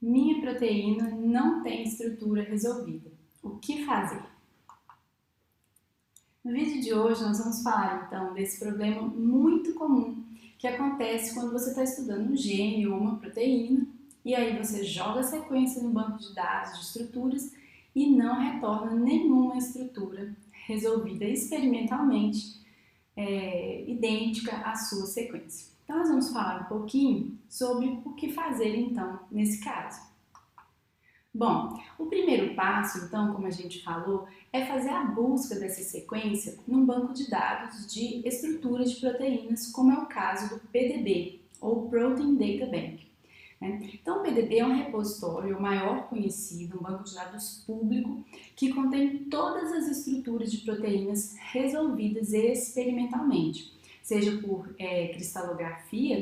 Minha proteína não tem estrutura resolvida. O que fazer? No vídeo de hoje nós vamos falar então desse problema muito comum que acontece quando você está estudando um gene ou uma proteína e aí você joga a sequência no banco de dados de estruturas e não retorna nenhuma estrutura resolvida experimentalmente idêntica à sua sequência. Então nós vamos falar um pouquinho sobre o que fazer então nesse caso. Bom, o primeiro passo, então, como a gente falou, é fazer a busca dessa sequência num banco de dados de estruturas de proteínas, como é o caso do PDB, ou Protein Data Bank. Então, o PDB é um repositório, o maior conhecido, um banco de dados público, que contém todas as estruturas de proteínas resolvidas experimentalmente, seja por cristalografia,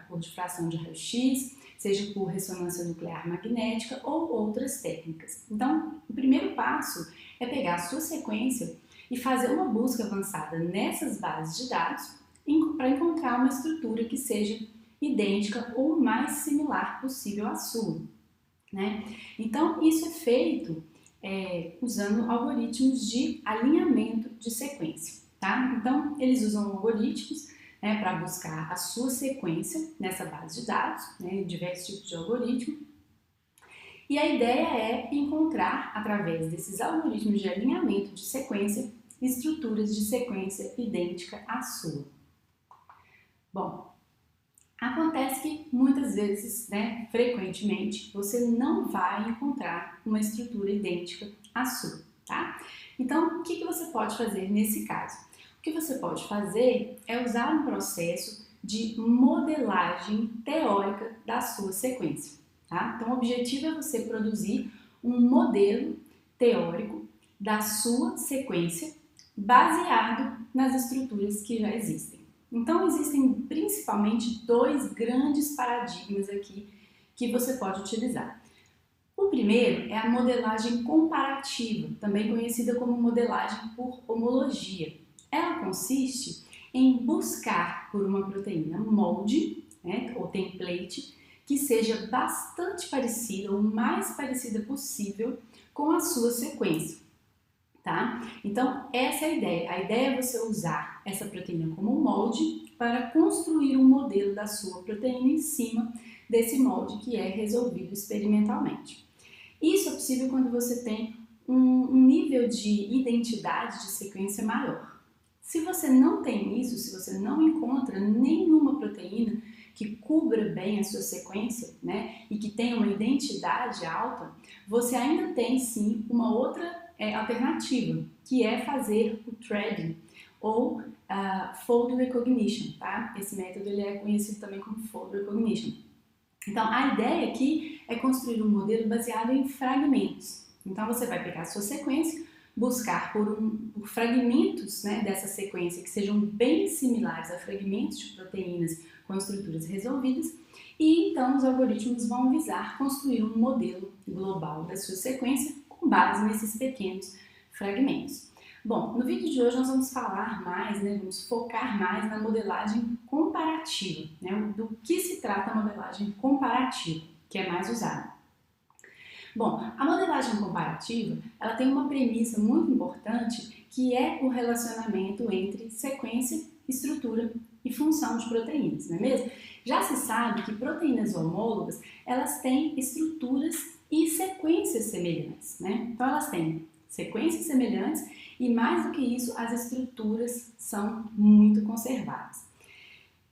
por difração de raio-x, seja por ressonância nuclear magnética ou outras técnicas. Então, o primeiro passo é pegar a sua sequência e fazer uma busca avançada nessas bases de dados para encontrar uma estrutura que seja idêntica ou o mais similar possível à sua. Então, isso é feito usando algoritmos de alinhamento de sequência. Então, eles usam algoritmos para buscar a sua sequência nessa base de dados, diversos tipos de algoritmo. E a ideia é encontrar, através desses algoritmos de alinhamento de sequência, estruturas de sequência idêntica à sua. Bom, acontece que muitas vezes, frequentemente, você não vai encontrar uma estrutura idêntica à sua, tá? Então, o que você pode fazer nesse caso? O que você pode fazer é usar um processo de modelagem teórica da sua sequência, tá? Então, o objetivo é você produzir um modelo teórico da sua sequência baseado nas estruturas que já existem. Então, existem principalmente dois grandes paradigmas aqui que você pode utilizar. O primeiro é a modelagem comparativa, também conhecida como modelagem por homologia. Ela consiste em buscar por uma proteína molde, ou template, que seja bastante parecida, ou mais parecida possível, com a sua sequência. Tá? Então, essa é a ideia. A ideia é você usar essa proteína como molde para construir um modelo da sua proteína em cima desse molde que é resolvido experimentalmente. Isso é possível quando você tem um nível de identidade de sequência maior. Se você não tem isso, se você não encontra nenhuma proteína que cubra bem a sua sequência, e que tenha uma identidade alta, você ainda tem sim uma outra alternativa, que é fazer o threading ou fold recognition, tá? Esse método ele é conhecido também como fold recognition. Então, a ideia aqui é construir um modelo baseado em fragmentos. Então, você vai pegar a sua sequência, buscar por fragmentos dessa sequência que sejam bem similares a fragmentos de proteínas com estruturas resolvidas e então os algoritmos vão visar construir um modelo global da sua sequência com base nesses pequenos fragmentos. Bom, no vídeo de hoje nós vamos falar mais, vamos focar mais na modelagem comparativa, do que se trata a modelagem comparativa, que é mais usada. Bom, a modelagem comparativa, ela tem uma premissa muito importante que é o relacionamento entre sequência, estrutura e função de proteínas, não é mesmo? Já se sabe que proteínas homólogas, elas têm estruturas e sequências semelhantes, Então elas têm sequências semelhantes e mais do que isso, as estruturas são muito conservadas.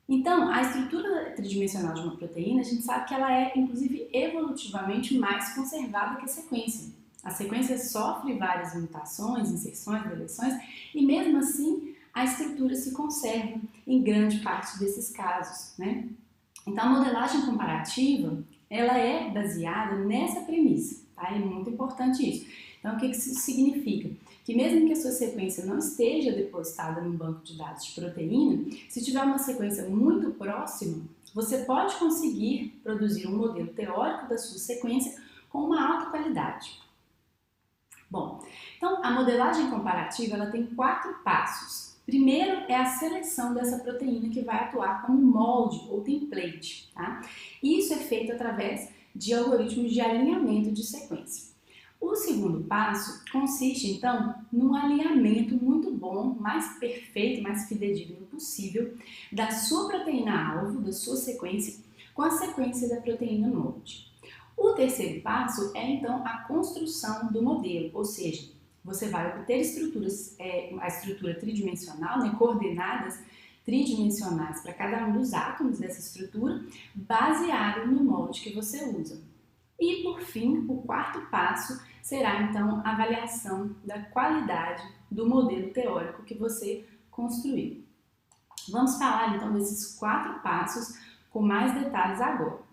Então, a estrutura tridimensional de uma proteína, a gente sabe que ela é, inclusive, evolutivamente mais conservada que a sequência. A sequência sofre várias mutações, inserções, deleções, e mesmo assim, a estrutura se conserva em grande parte desses casos, Então, a modelagem comparativa, ela é baseada nessa premissa, tá? É muito importante isso. Então, o que isso significa? Que mesmo que a sua sequência não esteja depositada num banco de dados de proteína, se tiver uma sequência muito próxima, você pode conseguir produzir um modelo teórico da sua sequência com uma alta qualidade. Bom, então a modelagem comparativa ela tem 4 passos. Primeiro é a seleção dessa proteína que vai atuar como molde ou template, tá? Isso é feito através de algoritmos de alinhamento de sequência. O segundo passo consiste, então, num alinhamento muito bom, mais perfeito, mais fidedigno possível, da sua proteína-alvo, da sua sequência, com a sequência da proteína molde. O terceiro passo é, então, a construção do modelo, ou seja, você vai obter estruturas, a estrutura tridimensional, né, coordenadas tridimensionais para cada um dos átomos dessa estrutura, baseado no molde que você usa. E, por fim, o quarto passo será, então, a avaliação da qualidade do modelo teórico que você construiu. Vamos falar, então, desses 4 passos com mais detalhes agora.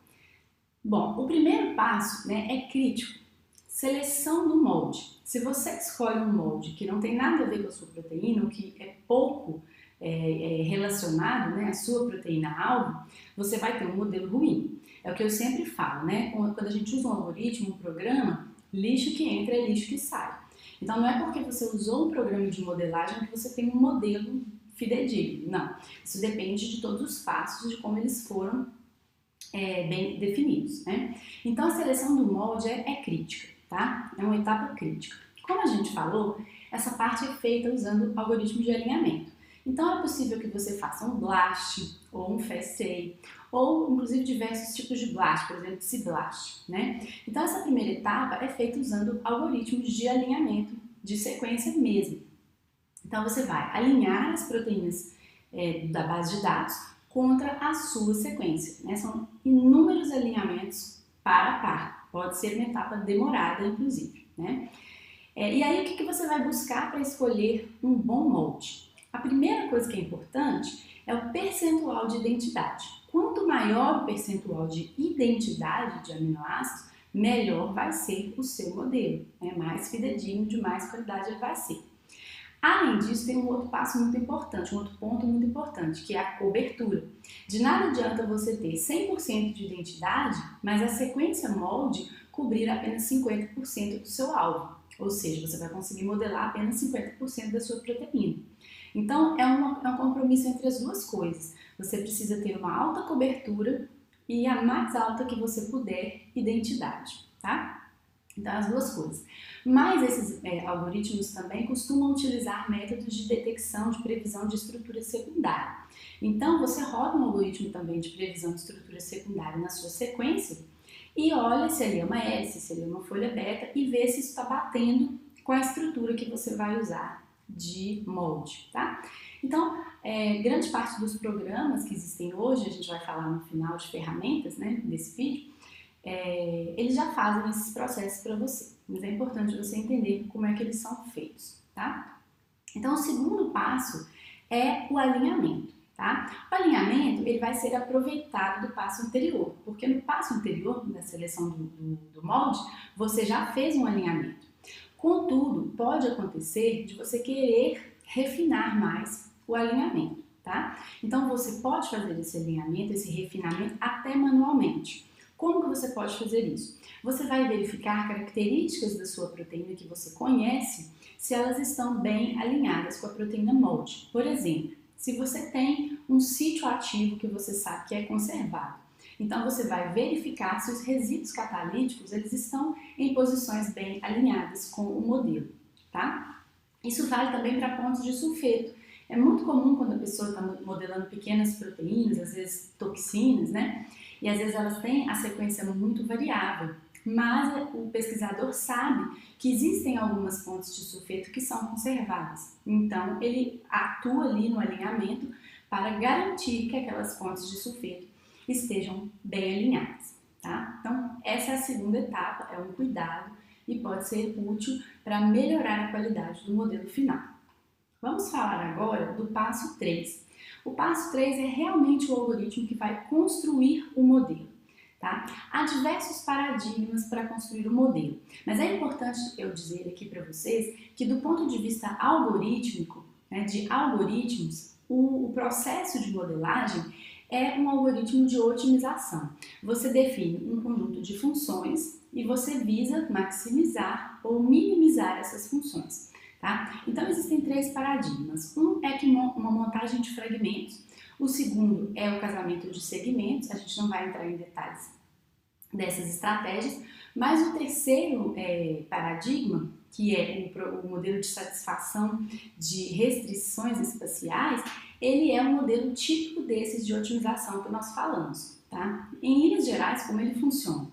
Bom, o primeiro passo, né, é crítico. Seleção do molde. Se você escolhe um molde que não tem nada a ver com a sua proteína, ou que é pouco relacionado, né, à sua proteína-alvo, você vai ter um modelo ruim. É o que eu sempre falo, né? Quando a gente usa um algoritmo, um programa, lixo que entra é lixo que sai. Então não é porque você usou um programa de modelagem que você tem um modelo fidedigno. Não. Isso depende de todos os passos, de como eles foram bem definidos, né? Então a seleção do molde é crítica, tá? É uma etapa crítica. Como a gente falou, essa parte é feita usando algoritmos de alinhamento. Então é possível que você faça um BLAST ou um FASTA, ou inclusive diversos tipos de BLAST, por exemplo, CBLAST, né? Então essa primeira etapa é feita usando algoritmos de alinhamento de sequência mesmo. Então você vai alinhar as proteínas da base de dados contra a sua sequência, né? São inúmeros alinhamentos par a par, pode ser uma etapa demorada inclusive, né? E aí o que você vai buscar para escolher um bom molde? A primeira coisa que é importante é o percentual de identidade. Quanto maior o percentual de identidade de aminoácidos, melhor vai ser o seu modelo, né? Mais fidedigno, de mais qualidade ele vai ser. Além disso, tem um outro passo muito importante, um outro ponto muito importante, que é a cobertura. De nada adianta você ter 100% de identidade, mas a sequência molde cobrir apenas 50% do seu alvo. Ou seja, você vai conseguir modelar apenas 50% da sua proteína. Então, é um compromisso entre as duas coisas. Você precisa ter uma alta cobertura e a mais alta que você puder identidade, tá? Então, as duas coisas. Mas esses algoritmos também costumam utilizar métodos de detecção de previsão de estrutura secundária. Então, você roda um algoritmo também de previsão de estrutura secundária na sua sequência e olha se ali é uma hélice, se ali é uma folha beta e vê se isso está batendo com a estrutura que você vai usar de molde, tá? Então, grande parte dos programas que existem hoje, a gente vai falar no final de ferramentas, né, desse vídeo, eles já fazem esses processos para você, mas é importante você entender como é que eles são feitos, tá? Então, o segundo passo é o alinhamento, tá? O alinhamento, ele vai ser aproveitado do passo anterior, porque no passo anterior, da seleção do molde, você já fez um alinhamento. Contudo, pode acontecer de você querer refinar mais o alinhamento, tá? Então, você pode fazer esse alinhamento, esse refinamento até manualmente. Como que você pode fazer isso? Você vai verificar características da sua proteína que você conhece, se elas estão bem alinhadas com a proteína molde. Por exemplo, se você tem um sítio ativo que você sabe que é conservado, então você vai verificar se os resíduos catalíticos eles estão em posições bem alinhadas com o modelo, tá? Isso vale também para pontos de sulfeto. É muito comum quando a pessoa está modelando pequenas proteínas, às vezes toxinas, né? E às vezes elas têm a sequência muito variável, mas o pesquisador sabe que existem algumas pontes de sulfeto que são conservadas. Então ele atua ali no alinhamento para garantir que aquelas pontes de sulfeto estejam bem alinhadas, tá? Então essa é a segunda etapa, é um cuidado e pode ser útil para melhorar a qualidade do modelo final. Vamos falar agora do passo 3. O passo 3 é realmente o algoritmo que vai construir o modelo, tá? Há diversos paradigmas para construir o modelo, mas é importante eu dizer aqui para vocês que do ponto de vista algorítmico, né, de algoritmos, o processo de modelagem é um algoritmo de otimização. Você define um conjunto de funções e você visa maximizar ou minimizar essas funções. Tá? Então existem 3 paradigmas. Um é que uma montagem de fragmentos, o segundo é o casamento de segmentos, a gente não vai entrar em detalhes dessas estratégias, mas o terceiro paradigma, que é o modelo de satisfação de restrições espaciais, ele é um modelo típico desses de otimização que nós falamos, tá? Em linhas gerais, como ele funciona?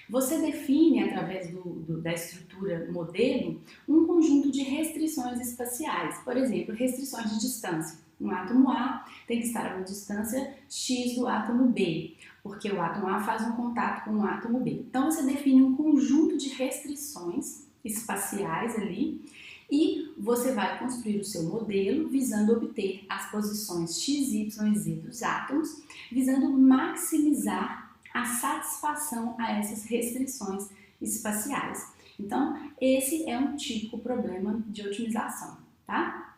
Você define, através da estrutura modelo, um conjunto de restrições espaciais, por exemplo, restrições de distância. Um átomo A tem que estar a uma distância x do átomo B, porque o átomo A faz um contato com o átomo B. Então, você define um conjunto de restrições espaciais ali e você vai construir o seu modelo visando obter as posições x, y e z dos átomos, visando maximizar a satisfação a essas restrições espaciais. Então, esse é um típico problema de otimização, tá?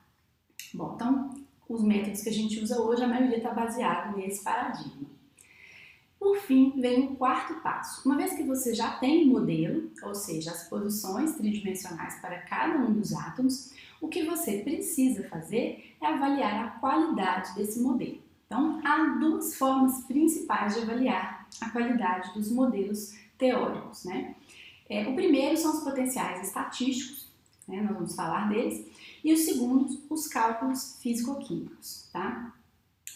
Bom, então, os métodos que a gente usa hoje, a maioria está baseado nesse paradigma. Por fim, vem o quarto passo. Uma vez que você já tem o modelo, ou seja, as posições tridimensionais para cada um dos átomos, o que você precisa fazer é avaliar a qualidade desse modelo. Então, há duas formas principais de avaliar a qualidade dos modelos teóricos, né? O primeiro são os potenciais estatísticos, né? Nós vamos falar deles, e o segundo, os cálculos físico-químicos, tá?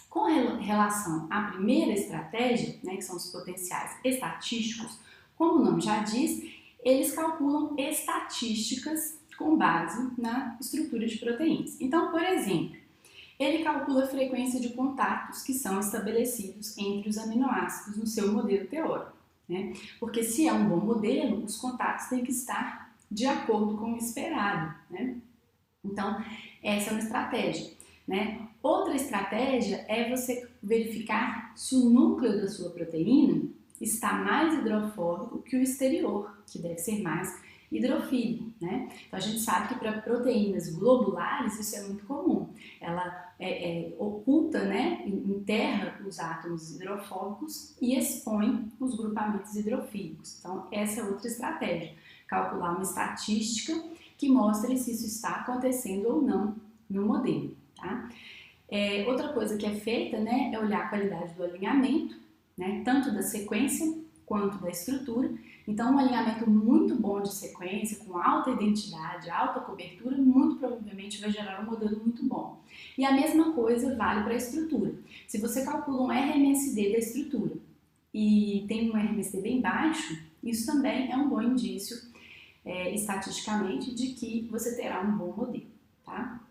Com relação à primeira estratégia, né, que são os potenciais estatísticos, como o nome já diz, eles calculam estatísticas com base na estrutura de proteínas. Então, por exemplo, ele calcula a frequência de contatos que são estabelecidos entre os aminoácidos no seu modelo teórico, né? Porque se é um bom modelo, os contatos têm que estar de acordo com o esperado, né? Então, essa é uma estratégia, né? Outra estratégia é você verificar se o núcleo da sua proteína está mais hidrofóbico que o exterior, que deve ser mais hidrofílico, né? Então a gente sabe que para proteínas globulares isso é muito comum. Ela oculta, né, enterra os átomos hidrofóbicos e expõe os grupamentos hidrofílicos. Então essa é outra estratégia, calcular uma estatística que mostre se isso está acontecendo ou não no modelo, tá? Outra coisa que é feita, né, é olhar a qualidade do alinhamento, né, tanto da sequência quanto da estrutura. Então, um alinhamento muito bom de sequência, com alta identidade, alta cobertura, muito provavelmente vai gerar um modelo muito bom. E a mesma coisa vale para a estrutura. Se você calcula um RMSD da estrutura e tem um RMSD bem baixo, isso também é um bom indício, estatisticamente, de que você terá um bom modelo, tá?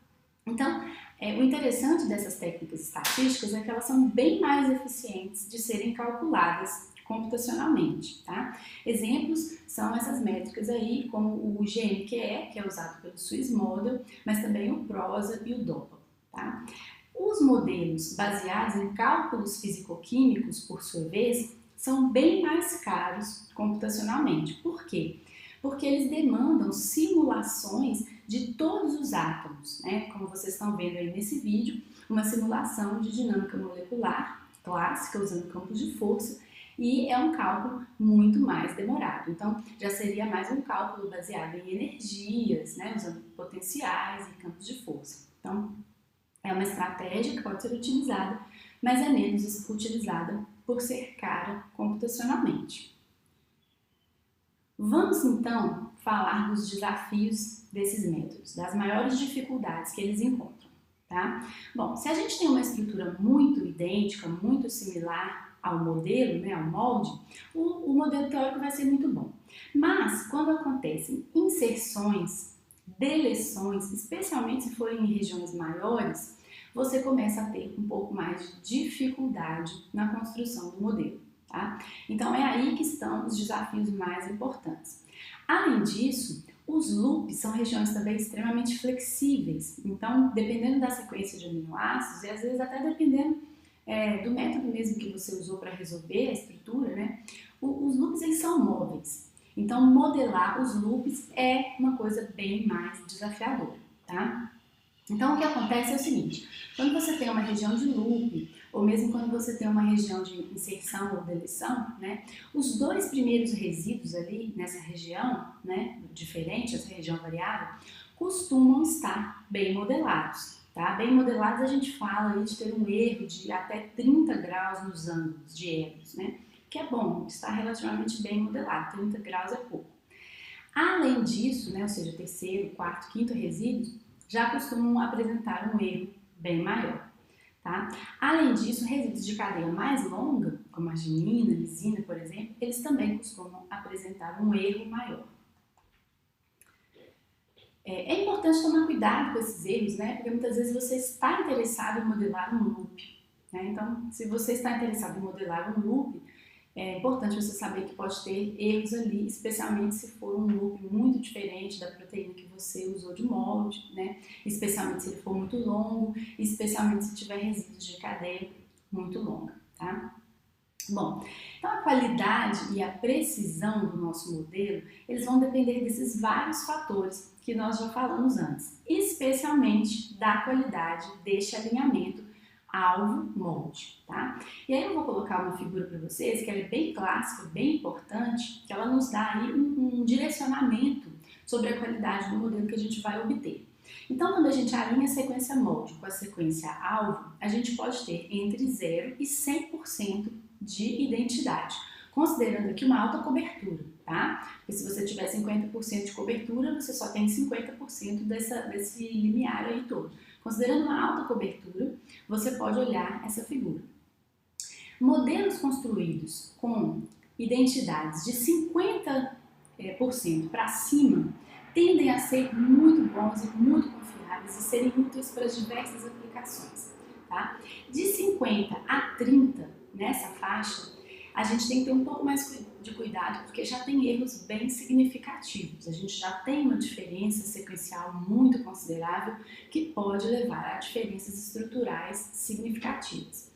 Então, o interessante dessas técnicas estatísticas é que elas são bem mais eficientes de serem calculadas computacionalmente, tá? Exemplos são essas métricas aí, como o GMQE, que é usado pelo Swiss Model, mas também o PROSA e o DOPA, tá? Os modelos baseados em cálculos físico-químicos, por sua vez, são bem mais caros computacionalmente. Por quê? Porque eles demandam simulações de todos os átomos, né? Como vocês estão vendo aí nesse vídeo, uma simulação de dinâmica molecular clássica usando campos de força, e é um cálculo muito mais demorado. Então, já seria mais um cálculo baseado em energias, né? Usando potenciais e campos de força. Então, é uma estratégia que pode ser utilizada, mas é menos utilizada por ser cara computacionalmente. Vamos então falar dos desafios desses métodos, das maiores dificuldades que eles encontram, tá? Bom, se a gente tem uma estrutura muito idêntica, muito similar ao modelo, né, ao molde, o modelo teórico vai ser muito bom. Mas quando acontecem inserções, deleções, especialmente se forem em regiões maiores, você começa a ter um pouco mais de dificuldade na construção do modelo, tá? Então é aí que estão os desafios mais importantes. Além disso, os loops são regiões também extremamente flexíveis. Então, dependendo da sequência de aminoácidos e às vezes até dependendo do método mesmo que você usou para resolver a estrutura, né? Os loops eles são móveis. Então, modelar os loops é uma coisa bem mais desafiadora, tá? Então, o que acontece é o seguinte, quando você tem uma região de loop, ou mesmo quando você tem uma região de inserção ou deleção, né, os dois primeiros resíduos ali nessa região, né, diferente, essa região variável, costumam estar bem modelados, tá? Bem modelados a gente fala aí de ter um erro de até 30 graus nos ângulos de erros, né, que é bom, está relativamente bem modelado, 30 graus é pouco. Além disso, né, ou seja, terceiro, quarto, quinto resíduos, já costumam apresentar um erro bem maior. Tá? Além disso, resíduos de cadeia mais longa, como arginina, lisina, por exemplo, eles também costumam apresentar um erro maior. É importante tomar cuidado com esses erros, né? Porque muitas vezes você está interessado em modelar um loop. Né? Então, se você está interessado em modelar um loop, é importante você saber que pode ter erros ali, especialmente se for um loop muito diferente da proteína que você usou de molde, né? Especialmente se ele for muito longo, especialmente se tiver resíduos de cadeia muito longa, tá? Bom, então a qualidade e a precisão do nosso modelo, eles vão depender desses vários fatores que nós já falamos antes, especialmente da qualidade deste alinhamento alvo-molde, tá? E aí eu vou colocar uma figura para vocês que ela é bem clássica, bem importante, que ela nos dá aí um direcionamento sobre a qualidade do modelo que a gente vai obter. Então, quando a gente alinha a sequência molde com a sequência alvo, a gente pode ter entre 0 e 100% de identidade, considerando aqui uma alta cobertura, tá? Porque se você tiver 50% de cobertura, você só tem 50% desse limiar aí todo. Considerando uma alta cobertura, você pode olhar essa figura. Modelos construídos com identidades de 50% para cima tendem a ser muito bons e muito confiáveis e serem úteis para diversas aplicações. Tá? De 50 a 30, nessa faixa, a gente tem que ter um pouco mais de cuidado porque já tem erros bem significativos. A gente já tem uma diferença sequencial muito considerável que pode levar a diferenças estruturais significativas.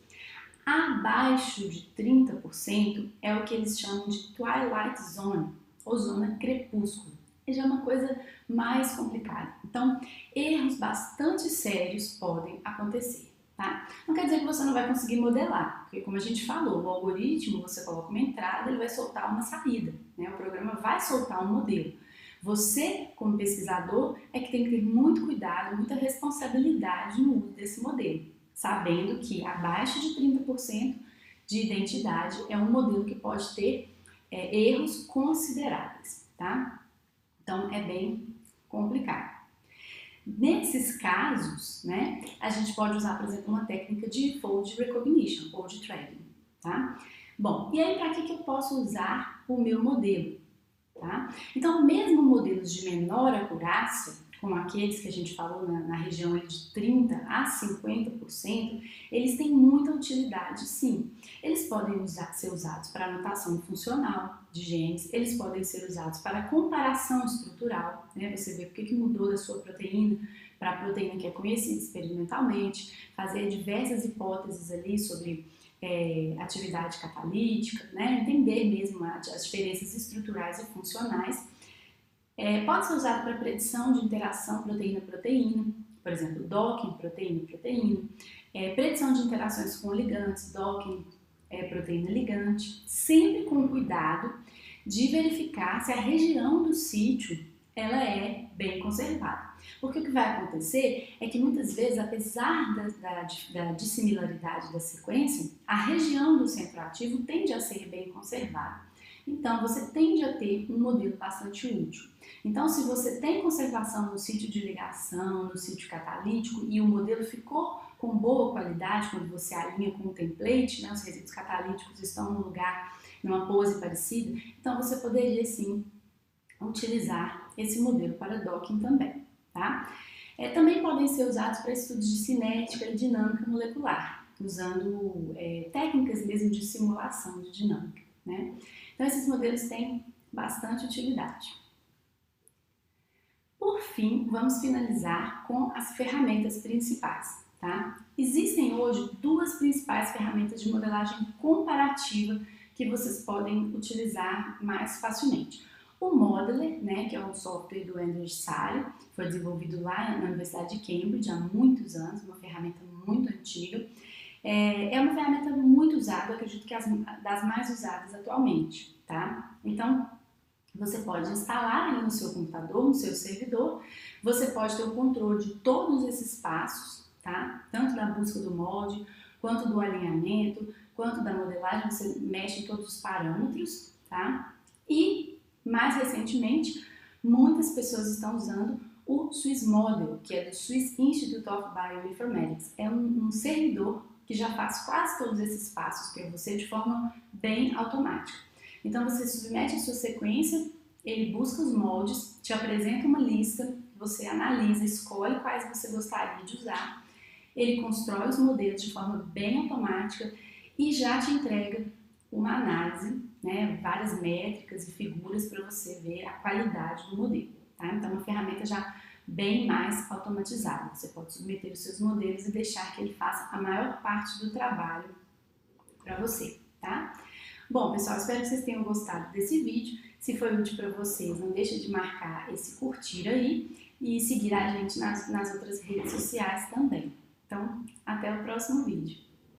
Abaixo de 30% é o que eles chamam de Twilight Zone, ou zona crepúsculo. Já é uma coisa mais complicada. Então, erros bastante sérios podem acontecer. Tá? Não quer dizer que você não vai conseguir modelar, porque como a gente falou, o algoritmo, você coloca uma entrada, ele vai soltar uma saída, né? O programa vai soltar um modelo. Você, como pesquisador, é que tem que ter muito cuidado, muita responsabilidade no uso desse modelo, sabendo que abaixo de 30% de identidade é um modelo que pode ter erros consideráveis, tá? Então, é bem complicado. Nesses casos, né, a gente pode usar, por exemplo, uma técnica de fold recognition, fold threading, tá? Bom, e aí para que eu posso usar o meu modelo, tá? Então, mesmo modelos de menor acurácia, como aqueles que a gente falou na região de 30% a 50%, eles têm muita utilidade, sim. Eles podem ser usados para anotação funcional de genes, eles podem ser usados para comparação estrutural, né? Você vê o que mudou da sua proteína para a proteína que é conhecida experimentalmente, fazer diversas hipóteses ali sobre atividade catalítica, né? Entender mesmo as diferenças estruturais e funcionais. Pode ser usado para predição de interação proteína-proteína, por exemplo, docking proteína-proteína, predição de interações com ligantes, docking proteína-ligante, sempre com cuidado de verificar se a região do sítio ela é bem conservada. Porque o que vai acontecer é que muitas vezes, apesar da dissimilaridade da sequência, a região do centro ativo tende a ser bem conservada. Então, você tende a ter um modelo bastante útil. Então, se você tem conservação no sítio de ligação, no sítio catalítico e o modelo ficou com boa qualidade quando você alinha com o template, né, os resíduos catalíticos estão no lugar, numa pose parecida, então você poderia sim utilizar esse modelo para docking também, tá? Também podem ser usados para estudos de cinética e dinâmica molecular, usando técnicas mesmo de simulação de dinâmica, né? Então, esses modelos têm bastante utilidade. Por fim, vamos finalizar com as ferramentas principais, tá? Existem hoje duas principais ferramentas de modelagem comparativa que vocês podem utilizar mais facilmente. O Modeler, né, que é um software do Andrew Szary, foi desenvolvido lá na Universidade de Cambridge há muitos anos, uma ferramenta muito antiga. É uma ferramenta muito usada, eu acredito que é das mais usadas atualmente, tá? Então, você pode instalar ele no seu computador, no seu servidor, você pode ter o controle de todos esses passos, tá? Tanto da busca do molde, quanto do alinhamento, quanto da modelagem, você mexe em todos os parâmetros, tá? E, mais recentemente, muitas pessoas estão usando o Swiss Model, que é do Swiss Institute of Bioinformatics. É um servidor que já faz quase todos esses passos para você de forma bem automática. Então, você submete a sua sequência, ele busca os moldes, te apresenta uma lista, você analisa, escolhe quais você gostaria de usar, ele constrói os modelos de forma bem automática e já te entrega uma análise, né, várias métricas e figuras para você ver a qualidade do modelo. Tá? Então, é uma ferramenta já bem mais automatizada. Você pode submeter os seus modelos e deixar que ele faça a maior parte do trabalho para você. Tá? Bom, pessoal, espero que vocês tenham gostado desse vídeo. Se foi útil para vocês, não deixa de marcar esse curtir aí e seguir a gente nas outras redes sociais também. Então, até o próximo vídeo.